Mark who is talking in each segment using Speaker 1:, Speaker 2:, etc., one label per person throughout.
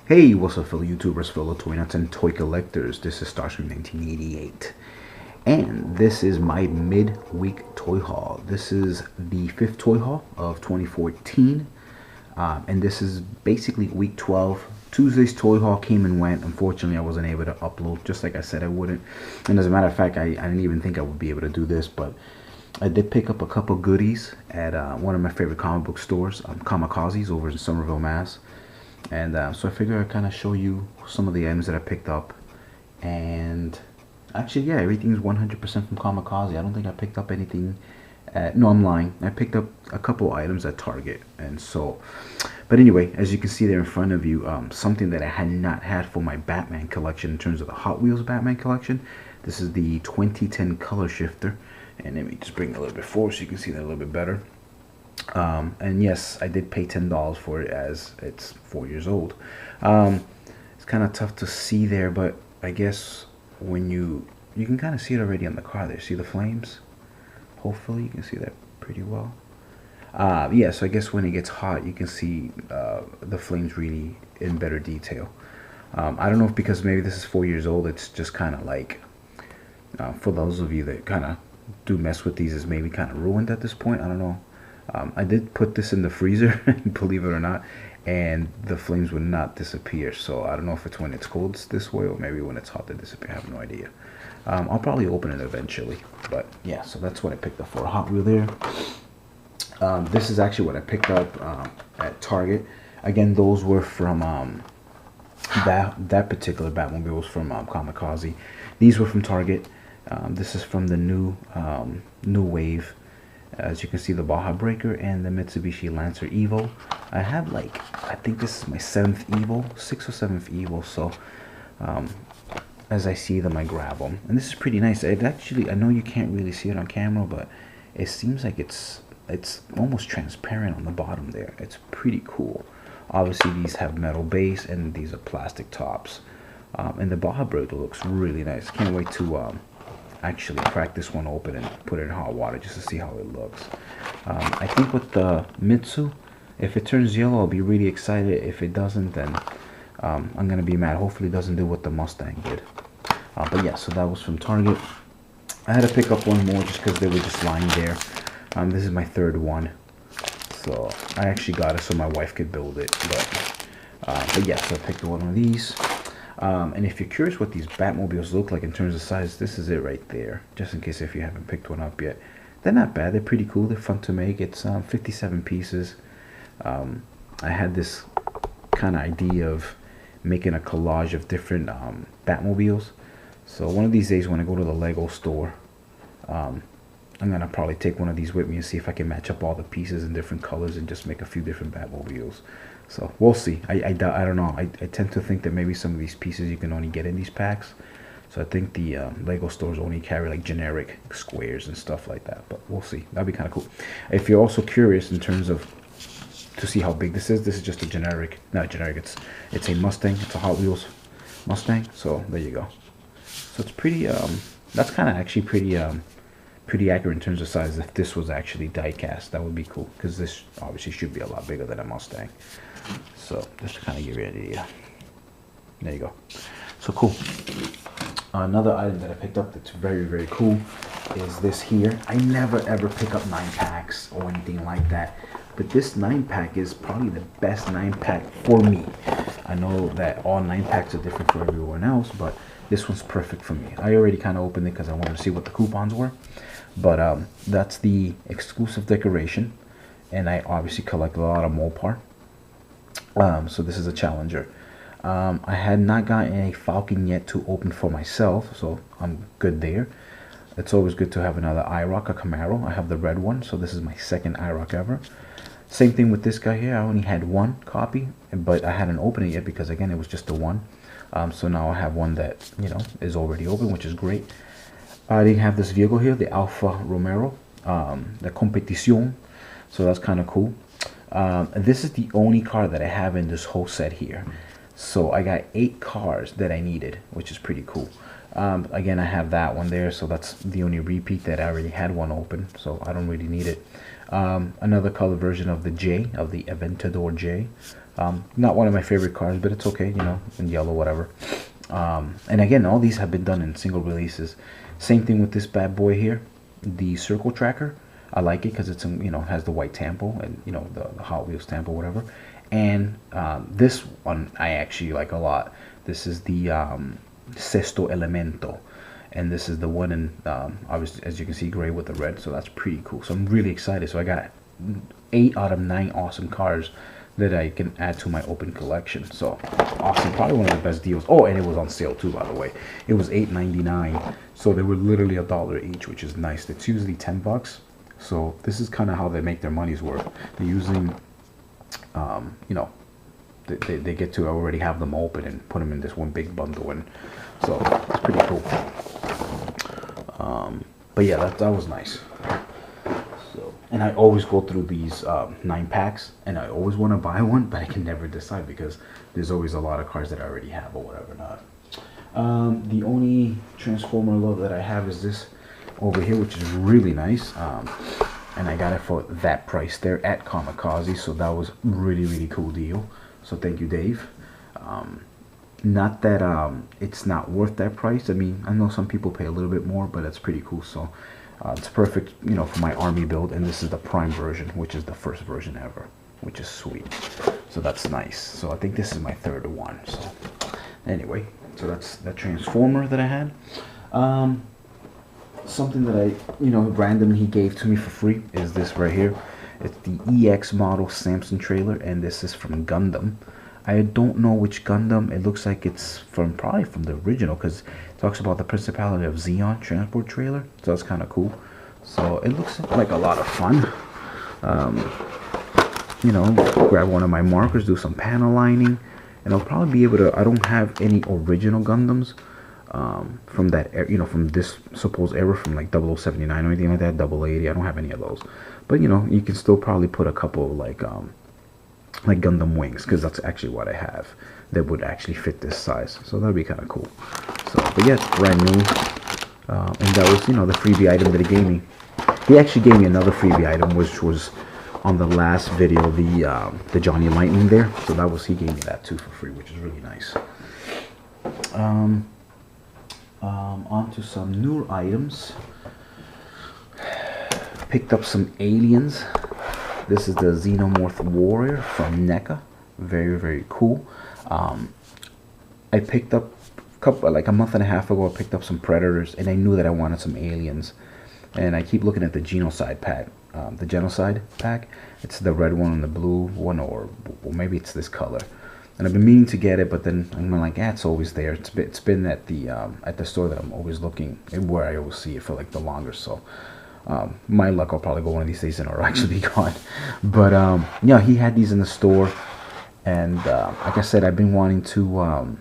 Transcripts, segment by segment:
Speaker 1: Hey, what's up, fellow YouTubers, fellow toy nuts, and toy collectors? This is Starscream 1988, and this is my mid-week toy haul. This is the fifth toy haul of 2014, and this is basically week 12. Tuesday's toy haul came and went. Unfortunately, I wasn't able to upload, just like I said I wouldn't. And as a matter of fact, I didn't even think I would be able to do this, but I did pick up a couple goodies at one of my favorite comic book stores, Kamikaze's, over in Somerville, Mass. And so I figure I'd kind of show you some of the items that I picked up. And actually, yeah, everything's 100% from Kamikaze. I don't think I picked up anything no, I'm lying. I picked up a couple items at Target. And so, but anyway, as you can see there in front of you, something that I had not had for my Batman collection in terms of the Hot Wheels Batman collection. This is the 2010 Color Shifter. And let me just bring it a little bit forward so you can see that a little bit better. And yes, I did pay $10 for it as it's 4 years old. It's kind of tough to see there, but I guess when you can kind of see it already on the car there. See the flames? Hopefully you can see that pretty well. Yeah, so I guess when it gets hot, you can see the flames really in better detail. I don't know if because maybe this is 4 years old, it's just kind of like, for those of you that kind of do mess with these, is maybe kind of ruined at this point. I don't know. I did put this in the freezer, believe it or not, and the flames would not disappear. So I don't know if it's when it's cold it's this way, or maybe when it's hot they disappear. I have no idea. I'll probably open it eventually. But yeah, so that's what I picked up for a Hot Wheel there. This is actually what I picked up at Target. Again, those were from that particular Batmobile was from Kamikaze. These were from Target. This is from the new Wave. As you can see, the Baja Breaker and the Mitsubishi Lancer Evo. I have I think this is my 7th Evo, 6th or 7th Evo. So as I see them, I grab them. And this is pretty nice. I know you can't really see it on camera, but it seems like it's almost transparent on the bottom there. It's pretty cool. Obviously, these have metal base and these are plastic tops. And the Baja Breaker looks really nice. Can't wait to actually crack this one open and put it in hot water just to see how it looks. I think with the Mitsu, if it turns yellow, I'll be really excited. If it doesn't, then I'm gonna be mad. Hopefully it doesn't do what the Mustang did. But yeah, so that was from Target. I had to pick up one more just because they were just lying there. This is my 3rd one, so I actually got it so my wife could build it. But yeah, so I picked one of these. And if you're curious what these Batmobiles look like in terms of size, this is it right there. Just in case if you haven't picked one up yet. They're not bad. They're pretty cool. They're fun to make. It's 57 pieces. I had this kind of idea of making a collage of different Batmobiles. So one of these days when I go to the Lego store, I'm going to probably take one of these with me and see if I can match up all the pieces in different colors and just make a few different Batmobiles. So we'll see. I don't know. I tend to think that maybe some of these pieces you can only get in these packs. So I think the Lego stores only carry like generic squares and stuff like that. But we'll see. That'd be kind of cool. If you're also curious in terms of to see how big this is just a generic, not generic. It's a Mustang. It's a Hot Wheels Mustang. So there you go. So it's pretty. That's kind of actually pretty accurate in terms of size. If this was actually die cast, that would be cool because this obviously should be a lot bigger than a Mustang. So just to kind of give you an idea. There you go. So cool. Another item that I picked up that's very, very cool is this here. I never ever pick up 9-packs or anything like that, but this 9-pack is probably the best 9-pack for me. I know that all 9-packs are different for everyone else, but this one's perfect for me. I already kind of opened it because I wanted to see what the coupons were. But that's the exclusive decoration, and I obviously collect a lot of Mopar. So this is a Challenger. I had not gotten a Falcon yet to open for myself, so I'm good there. It's always good to have another IROC, a Camaro. I have the red one, so this is my 2nd IROC ever. Same thing with this guy here. I only had one copy, but I hadn't opened it yet because again it was just the one. So now I have one that is already open, which is great. I didn't have this vehicle here, the Alfa Romero, the Competición. So that's kind of cool. This is the only car that I have in this whole set here. So I got 8 cars that I needed, which is pretty cool. Again, I have that one there, so that's the only repeat that I already had one open, so I don't really need it. Another color version of the J, of the Aventador J. Not one of my favorite cars, but it's okay, you know, in yellow, whatever. And again, all these have been done in single releases. Same thing with this bad boy here, the Circle Tracker. I like it because it's, you know, has the white tampo and, you know, the Hot Wheels tampo, whatever. And this one I actually like a lot. This is the Sexto Elemento. And this is the one in, obviously, as you can see, gray with the red. So that's pretty cool. So I'm really excited. So I got 8 out of 9 awesome cars that I can add to my open collection. So awesome. Probably one of the best deals. Oh, and it was on sale too, by the way. It was $8.99. So they were literally $1 each, which is nice. It's usually $10. So this is kind of how they make their money's worth. They're using, you know, they get to already have them open and put them in this one big bundle. And so it's pretty cool. But yeah, that was nice. So, and I always go through these 9 packs, and I always want to buy one, but I can never decide because there's always a lot of cars that I already have or whatever not. The only Transformer love that I have is this over here, which is really nice. And I got it for that price there at Kamikaze, so that was really cool deal. So thank you, Dave. Not that it's not worth that price. I mean, I know some people pay a little bit more, but it's pretty cool. So it's perfect, you know, for my army build. And this is the prime version, which is the first version ever, which is sweet. So that's nice. So I think this is my 3rd one. So anyway, so that's the Transformer that I had. Something that I, you know, randomly he gave to me for free is this right here. It's the EX model Samson trailer, and this is from Gundam. I don't know which Gundam. It looks like it's probably from the original, because it talks about the Principality of Zeon transport trailer. So that's kind of cool. So it looks like a lot of fun. You know, grab one of my markers, do some panel lining, and I'll probably be able to. I don't have any original Gundams from that, you know, from this supposed era, from like 0079 or anything like that, 80. I don't have any of those. But you know, you can still probably put a couple like Gundam wings, because that's actually what I have that would actually fit this size. So that'd be kind of cool. So, but yeah, it's brand new. And that was, you know, the freebie item that he gave me. He actually gave me another freebie item, which was on the last video, the Johnny Lightning there. So that was, he gave me that too for free, which is really nice. On to some newer items. Picked up some aliens. This is the Xenomorph Warrior from NECA. Very cool. I picked up like a month and a half ago. I picked up some Predators, and I knew that I wanted some aliens. And I keep looking at the Genocide pack, the Genocide pack. It's the red one and the blue one, or maybe it's this color. And I've been meaning to get it, but then I'm like, it's always there. It's been at the store that I'm always looking, where I always see it for like the longest. So my luck, I'll probably go one of these days and it'll actually be gone. But yeah, he had these in the store, and like I said, I've been wanting to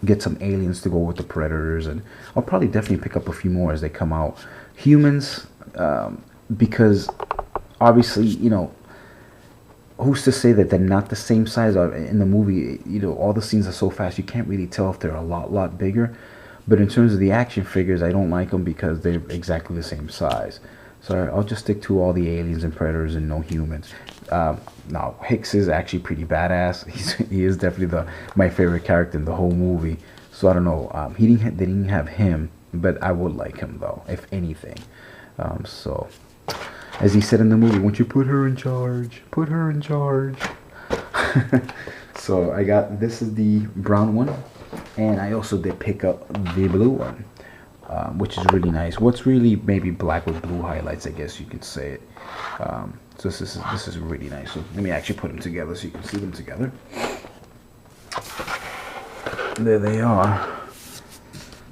Speaker 1: get some aliens to go with the Predators, and I'll probably definitely pick up a few more as they come out. Humans, because obviously, you know, who's to say that they're not the same size? In the movie, you know, all the scenes are so fast, you can't really tell if they're a lot bigger. But in terms of the action figures, I don't like them because they're exactly the same size. So I'll just stick to all the aliens and Predators and no humans. Now, Hicks is actually pretty badass. He is definitely my favorite character in the whole movie. So I don't know. They didn't have him, but I would like him though, if anything. So, as he said in the movie, "Won't you put her in charge? Put her in charge." So I got, this is the brown one, and I also did pick up the blue one, which is really nice. What's really maybe black with blue highlights, I guess you could say it. So this is really nice. So let me actually put them together so you can see them together. There they are.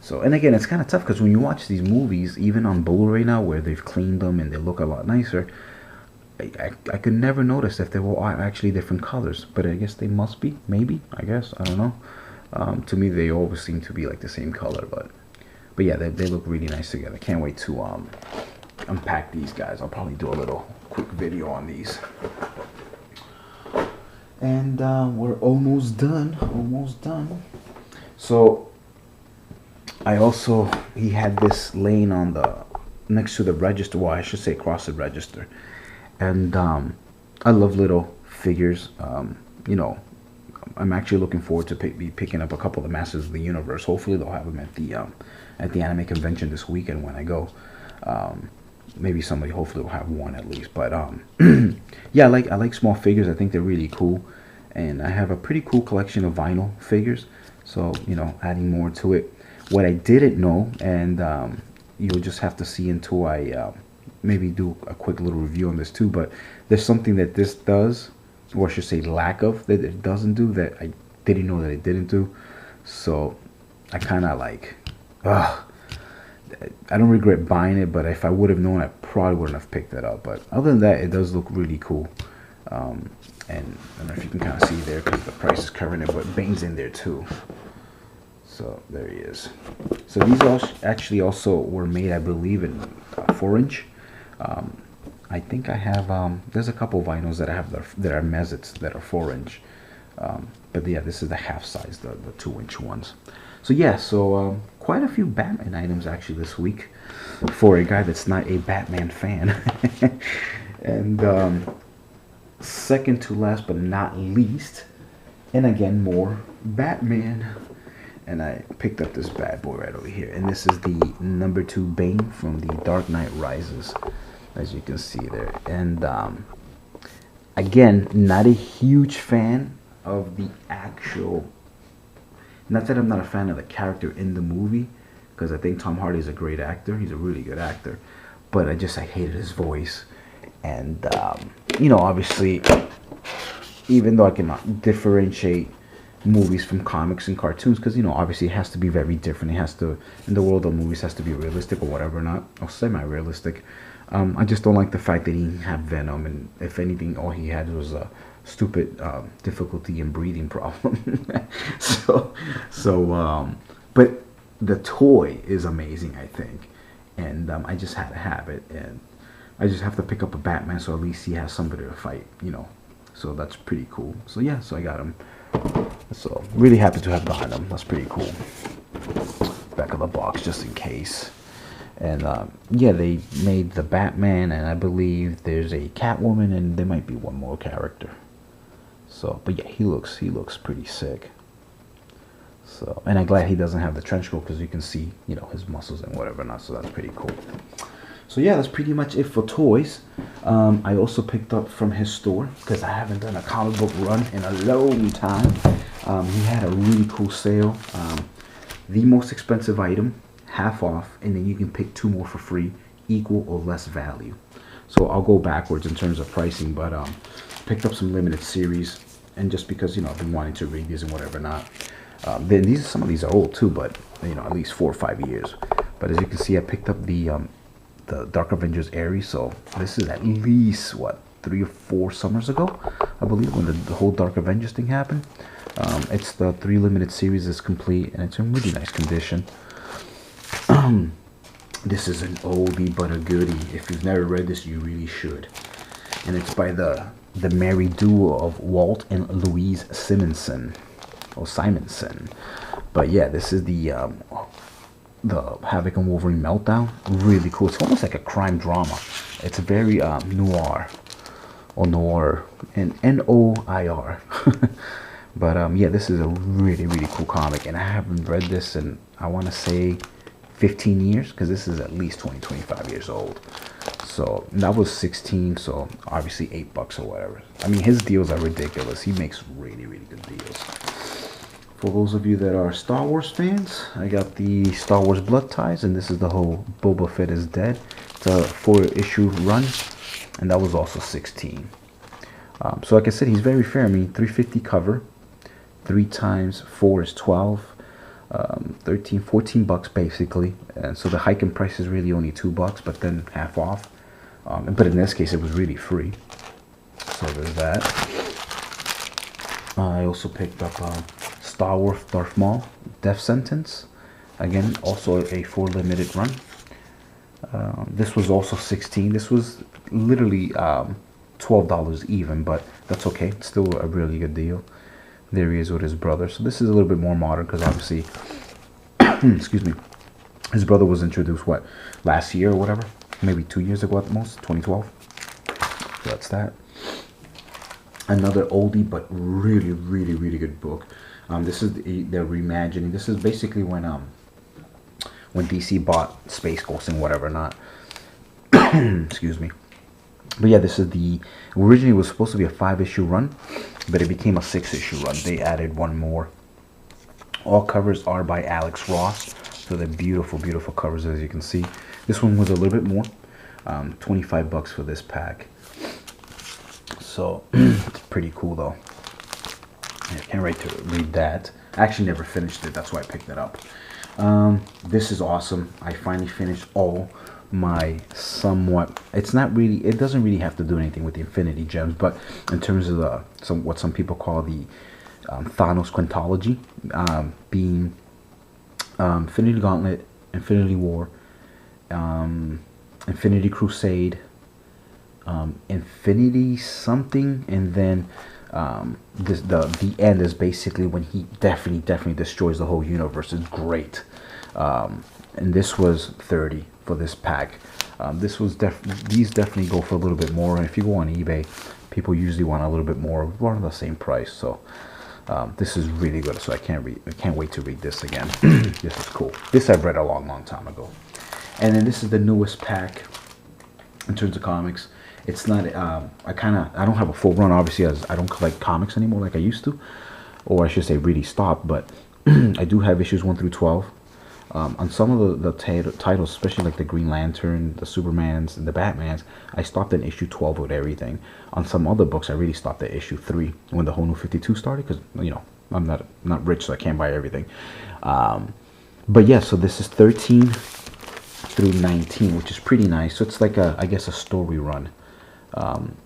Speaker 1: So, and again, it's kind of tough because when you watch these movies, even on Blu-ray now, where they've cleaned them and they look a lot nicer, I could never notice if they were actually different colors. But I guess they must be, maybe, I guess, I don't know. To me, they always seem to be like the same color, but yeah, they look really nice together. Can't wait to unpack these guys. I'll probably do a little quick video on these. And we're almost done. So he had this laying on next to the register. Well, I should say across the register. And I love little figures. you know, I'm actually looking forward to be picking up a couple of the Masters of the Universe. Hopefully they'll have them at the anime convention this weekend when I go. Maybe somebody hopefully will have one at least. But yeah, I like small figures. I think they're really cool, and I have a pretty cool collection of vinyl figures. So you know, adding more to it. What I didn't know, and you'll just have to see until I maybe do a quick little review on this too. But there's something that this does, or I should say lack of, that it doesn't do, that I didn't know that it didn't do. So I kind of like, I don't regret buying it, but if I would have known, I probably wouldn't have picked it up. But other than that, it does look really cool. And I don't know if you can kind of see there because the price is covering it, but Bane's in there too. So there he is. So these actually also were made, I believe, in 4-inch. I think I have, there's a couple vinyls that I have that are Mezits that are 4-inch. But yeah, this is the half size, the 2-inch ones. So yeah, so quite a few Batman items actually this week for a guy that's not a Batman fan. And second to last but not least, and again more Batman. And I picked up this bad boy right over here. And this is the #2 Bane from the Dark Knight Rises, as you can see there. And again, not a huge fan of the actual, not that I'm not a fan of the character in the movie, because I think Tom Hardy is a great actor. He's a really good actor. But I hated his voice. And, you know, obviously, even though I cannot differentiate movies from comics and cartoons, because, you know, obviously it has to be very different. It has to, in the world of movies, has to be realistic or whatever, not, or semi-realistic. I just don't like the fact that he didn't have Venom, and if anything, all he had was a stupid difficulty in breathing problem. But the toy is amazing, I think, and I just had to have it, and I just have to pick up a Batman, so at least he has somebody to fight, you know. So that's pretty cool. So yeah, so I got him. So really happy to have gotten them. That's pretty cool. Back of the box just in case. And yeah, they made the Batman, and I believe there's a Catwoman, and there might be one more character. So, but yeah, he looks pretty sick. So, and I'm glad he doesn't have the trench coat, because you can see, you know, his muscles and whatever not. So that's pretty cool. So yeah, that's pretty much it for toys. I also picked up from his store, because I haven't done a comic book run in a long time. He had a really cool sale. The most expensive item, half off, and then you can pick 2 more for free, equal or less value. So I'll go backwards in terms of pricing, but picked up some limited series, and just because, you know, I've been wanting to read these and whatever not. Then some of these are old too, but, you know, at least 4 or 5 years. But as you can see, I picked up the Dark Avengers Ares, so this is at least, what, 3 or 4 summers ago, I believe, when the whole Dark Avengers thing happened. It's the 3 limited series is complete, and it's in really nice condition. This is an oldie but a goodie. If you've never read this, you really should. And it's by the merry duo of Walt and Louise Simonson, or Simonson. But yeah, this is the Havoc and Wolverine Meltdown. Really cool. It's almost like a crime drama. It's very noir, or noir, and N-O-I-R. But yeah, this is a really, really cool comic, and I haven't read this in, I want to say, 15 years, because this is at least 20-25 years old. So that was 16, so obviously $8 or whatever. I mean, his deals are ridiculous. He makes really, really good deals. For those of you that are Star Wars fans, I got the Star Wars Blood Ties, and this is the whole Boba Fett is dead. It's a 4-issue run, and that was also 16. So like I said, he's very fair. I mean, $3.50 cover, 3 times 4 is 12, 13, $14 basically. And so the hike in price is really only $2, but then half off. But in this case, it was really free. So there's that. I also picked up Star Wars Darth Maul Death Sentence. Again, also a 4 limited run. This was also 16. This was literally $12 even, but that's okay. It's still a really good deal. There he is with his brother. So this is a little bit more modern, because obviously, excuse me, his brother was introduced, what, last year or whatever? Maybe 2 years ago at the most, 2012. So that's that. Another oldie but really, really, really good book. This is they're reimagining. This is basically when DC bought Space Ghost and whatever not. Excuse me. But yeah, this is the originally was supposed to be a 5-issue run, but it became a 6-issue run. They added one more. All covers are by Alex Ross, so they're beautiful, beautiful covers as you can see. This one was a little bit more, $25 for this pack. So it's pretty cool though. I can't wait to read that. I actually never finished it, that's why I picked it up. This is awesome. I finally finished all my somewhat, it's not really, it doesn't really have to do anything with the Infinity Gems, but in terms of the what some people call the Thanos Quintology, being Infinity Gauntlet, Infinity War, Infinity Crusade, Infinity something, and then the end is basically when he definitely destroys the whole universe. It's great. And this was 30 for this pack. These definitely go for a little bit more, and if you go on eBay, people usually want a little bit more, around the same price. So this is really good. So I can't wait to read this again. This is cool. This I've read a long time ago. And then this is the newest pack in terms of comics. It's not I don't have a full run, obviously, as I don't collect comics anymore like I used to, or I should say really stopped, but I do have issues 1 through 12. On some of the titles, especially like the Green Lantern, the Supermans, and the Batmans, I stopped at issue 12 with everything. On some other books, I really stopped at issue 3 when the whole New 52 started, because, you know, I'm not rich, so I can't buy everything. But yeah, so this is 13 through 19, which is pretty nice. So it's like I guess a story run.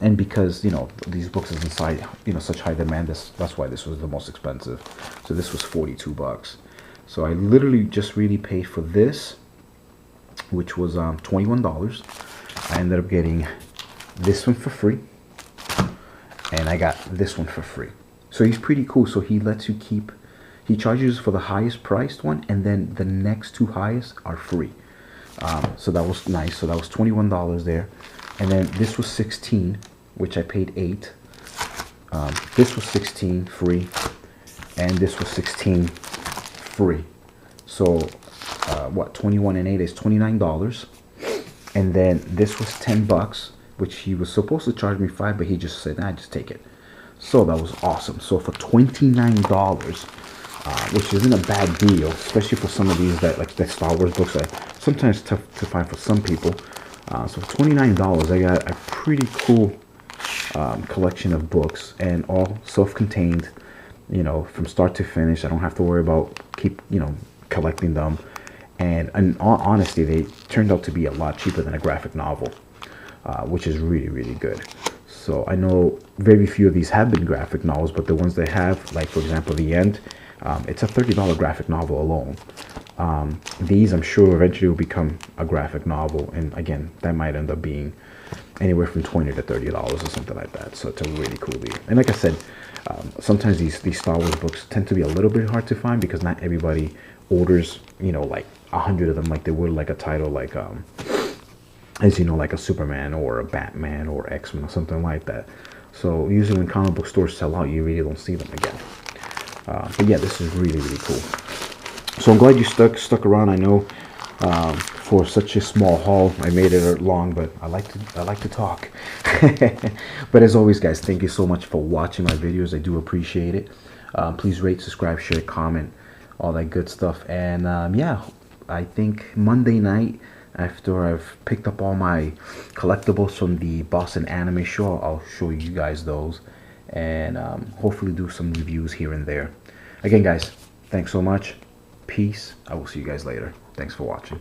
Speaker 1: And because, you know, these books is inside, you know, such high demand, that's why this was the most expensive. So this was $42. So I literally just really paid for this, which was $21. I ended up getting this one for free, and I got this one for free. So he's pretty cool. So he lets you keep, he charges for the highest priced one, and then the next two highest are free. So that was nice. So that was $21 there. And then this was 16, which I paid 8. This was 16 free, and this was 16 free. So what, 21 and 8 is $29. And then this was $10, which he was supposed to charge me 5, but he just said, nah, just take it. So that was awesome. So for $29, which isn't a bad deal, especially for some of these that like the Star Wars books are sometimes tough to find for some people. So for $29, I got a pretty cool collection of books, and all self-contained, you know, from start to finish. I don't have to worry about collecting them. And in all honesty, they turned out to be a lot cheaper than a graphic novel, which is really, really good. So I know very few of these have been graphic novels, but the ones they have, like for example, The End, it's a $30 graphic novel alone. These I'm sure eventually will become a graphic novel, and again, that might end up being anywhere from $20 to $30 or something like that. So it's a really cool deal. And like I said, sometimes these Star Wars books tend to be a little bit hard to find because not everybody orders, you know, like 100 of them like they would like a title like as you know, like a Superman or a Batman or X-Men or something like that. So usually when comic book stores sell out, you really don't see them again. But yeah, this is really, really cool. So I'm glad you stuck around. I know for such a small haul, I made it long, but I like to talk. But as always, guys, thank you so much for watching my videos. I do appreciate it. Please rate, subscribe, share, comment, all that good stuff. And yeah, I think Monday night, after I've picked up all my collectibles from the Boston Anime Show, I'll show you guys those, and hopefully do some reviews here and there. Again, guys, thanks so much. Peace. I will see you guys later. Thanks for watching.